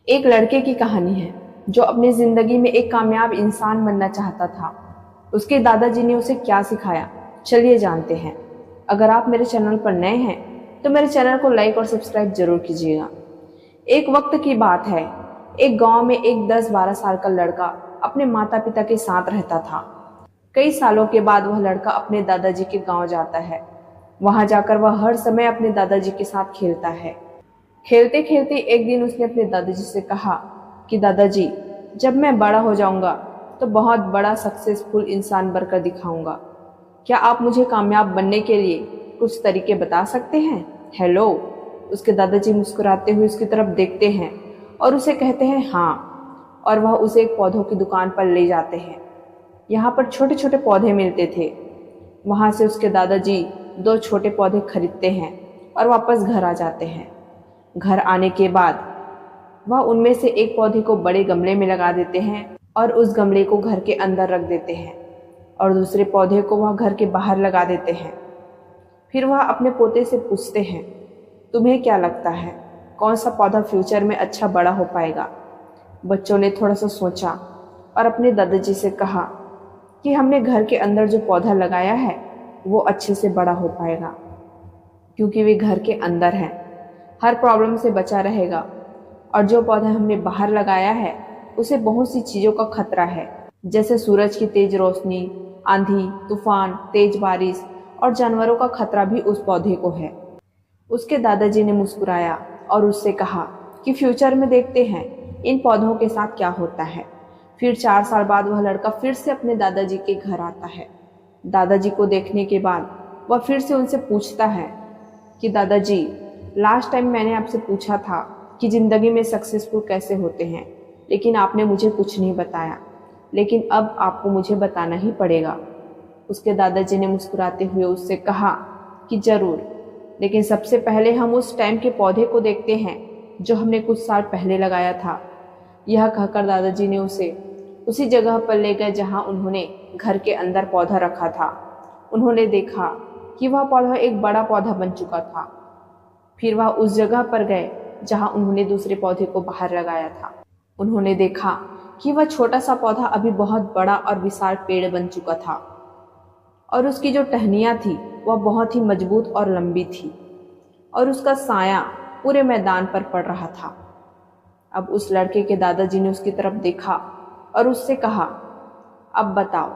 एक लड़के की कहानी है जो अपनी जिंदगी में एक कामयाब इंसान बनना चाहता था। उसके दादाजी ने उसे क्या सिखाया, चलिए जानते हैं। अगर आप मेरे चैनल पर नए हैं तो मेरे चैनल को लाइक और सब्सक्राइब जरूर कीजिएगा। एक वक्त की बात है, एक गांव में एक 10-12 साल का लड़का अपने माता पिता के साथ रहता था। कई सालों के बाद वह लड़का अपने दादाजी के गांव जाता है। वहां जाकर वह हर समय अपने दादाजी के साथ खेलता है। खेलते खेलते एक दिन उसने अपने दादाजी से कहा कि दादाजी, जब मैं बड़ा हो जाऊंगा तो बहुत बड़ा सक्सेसफुल इंसान बनकर दिखाऊंगा। क्या आप मुझे कामयाब बनने के लिए कुछ तरीके बता सकते हैं? हेलो। उसके दादाजी मुस्कुराते हुए उसकी तरफ देखते हैं और उसे कहते हैं हाँ, और वह उसे एक पौधों की दुकान पर ले जाते हैं। यहाँ पर छोटे छोटे पौधे मिलते थे। वहां से उसके दादाजी 2 छोटे पौधे खरीदते हैं और वापस घर आ जाते हैं। घर आने के बाद वह उनमें से एक पौधे को बड़े गमले में लगा देते हैं और उस गमले को घर के अंदर रख देते हैं और दूसरे पौधे को वह घर के बाहर लगा देते हैं। फिर वह अपने पोते से पूछते हैं, तुम्हें क्या लगता है कौन सा पौधा फ्यूचर में अच्छा बड़ा हो पाएगा? बच्चों ने थोड़ा सा सोचा और अपने दादाजी से कहा कि हमने घर के अंदर जो पौधा लगाया है वो अच्छे से बड़ा हो पाएगा, क्योंकि वे घर के अंदर है, हर प्रॉब्लम से बचा रहेगा। और जो पौधा हमने बाहर लगाया है उसे बहुत सी चीज़ों का खतरा है, जैसे सूरज की तेज रोशनी, आंधी तूफान, तेज बारिश और जानवरों का खतरा भी उस पौधे को है। उसके दादाजी ने मुस्कुराया और उससे कहा कि फ्यूचर में देखते हैं इन पौधों के साथ क्या होता है। फिर 4 साल बाद वह लड़का फिर से अपने दादाजी के घर आता है। दादाजी को देखने के बाद वह फिर से उनसे पूछता है कि दादाजी, लास्ट टाइम मैंने आपसे पूछा था कि ज़िंदगी में सक्सेसफुल कैसे होते हैं, लेकिन आपने मुझे कुछ नहीं बताया, लेकिन अब आपको मुझे बताना ही पड़ेगा। उसके दादाजी ने मुस्कुराते हुए उससे कहा कि ज़रूर, लेकिन सबसे पहले हम उस टाइम के पौधे को देखते हैं जो हमने कुछ साल पहले लगाया था। यह कहकर दादाजी ने उसे उसी जगह पर ले गए जहाँ उन्होंने घर के अंदर पौधा रखा था। उन्होंने देखा कि वह पौधा एक बड़ा पौधा बन चुका था। फिर वह उस जगह पर गए जहां उन्होंने दूसरे पौधे को बाहर लगाया था। उन्होंने देखा कि वह छोटा सा पौधा अभी बहुत बड़ा और विशाल पेड़ बन चुका था और उसकी जो टहनियाँ थी वह बहुत ही मजबूत और लंबी थी और उसका साया पूरे मैदान पर पड़ रहा था। अब उस लड़के के दादाजी ने उसकी तरफ देखा और उससे कहा, अब बताओ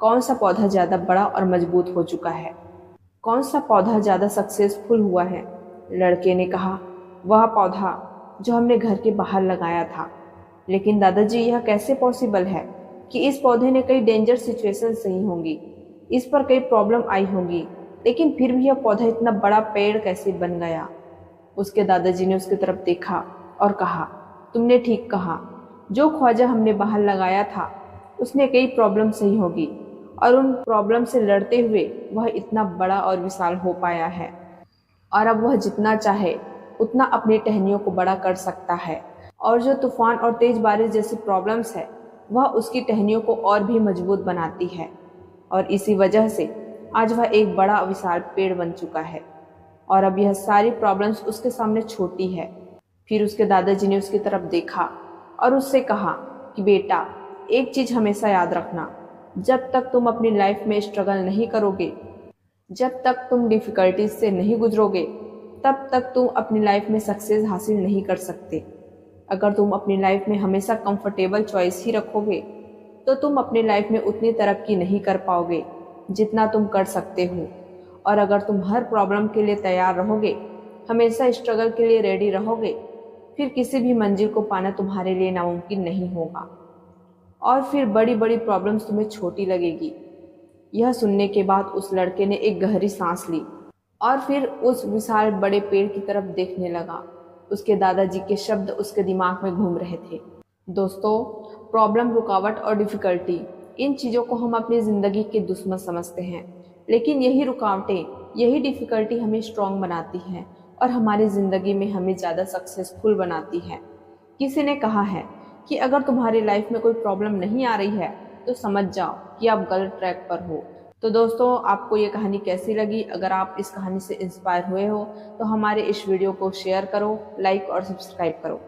कौन सा पौधा ज़्यादा बड़ा और मजबूत हो चुका है, कौन सा पौधा ज़्यादा सक्सेसफुल हुआ है? लड़के ने कहा, वह पौधा जो हमने घर के बाहर लगाया था। लेकिन दादाजी, यह कैसे पॉसिबल है कि इस पौधे ने कई डेंजर सिचुएशन सही होंगी, इस पर कई प्रॉब्लम आई होंगी, लेकिन फिर भी यह पौधा इतना बड़ा पेड़ कैसे बन गया? उसके दादाजी ने उसकी तरफ देखा और कहा, तुमने ठीक कहा, जो ख्वाजा हमने बाहर लगाया था उसने कई प्रॉब्लम सही होगी और उन प्रॉब्लम से लड़ते हुए वह इतना बड़ा और विशाल हो पाया है, और अब वह जितना चाहे उतना अपनी टहनियों को बड़ा कर सकता है। और जो तूफान और तेज बारिश जैसी प्रॉब्लम्स है वह उसकी टहनियों को और भी मजबूत बनाती है, और इसी वजह से आज वह एक बड़ा विशाल पेड़ बन चुका है और अब यह सारी प्रॉब्लम्स उसके सामने छोटी है। फिर उसके दादाजी ने उसकी तरफ देखा और उससे कहा कि बेटा, एक चीज़ हमेशा याद रखना, जब तक तुम अपनी लाइफ में स्ट्रगल नहीं करोगे, जब तक तुम डिफ़िकल्टीज से नहीं गुजरोगे, तब तक तुम अपनी लाइफ में सक्सेस हासिल नहीं कर सकते। अगर तुम अपनी लाइफ में हमेशा कंफर्टेबल चॉइस ही रखोगे तो तुम अपनी लाइफ में उतनी तरक्की नहीं कर पाओगे जितना तुम कर सकते हो। और अगर तुम हर प्रॉब्लम के लिए तैयार रहोगे, हमेशा स्ट्रगल के लिए रेडी रहोगे, फिर किसी भी मंजिल को पाना तुम्हारे लिए नामुमकिन नहीं होगा और फिर बड़ी बड़ी प्रॉब्लम्स तुम्हें छोटी लगेगी। यह सुनने के बाद उस लड़के ने एक गहरी सांस ली और फिर उस विशाल बड़े पेड़ की तरफ देखने लगा। उसके दादाजी के शब्द उसके दिमाग में घूम रहे थे। दोस्तों, प्रॉब्लम, रुकावट और डिफ़िकल्टी, इन चीज़ों को हम अपनी ज़िंदगी के दुश्मन समझते हैं, लेकिन यही रुकावटें, यही डिफ़िकल्टी हमें स्ट्रॉन्ग बनाती हैं और हमारी ज़िंदगी में हमें ज़्यादा सक्सेसफुल बनाती है। किसी ने कहा है कि अगर तुम्हारी लाइफ में कोई प्रॉब्लम नहीं आ रही है तो समझ जाओ कि आप गलत ट्रैक पर हो। तो दोस्तों, आपको ये कहानी कैसी लगी? अगर आप इस कहानी से इंस्पायर हुए हो तो हमारे इस वीडियो को शेयर करो, लाइक और सब्सक्राइब करो।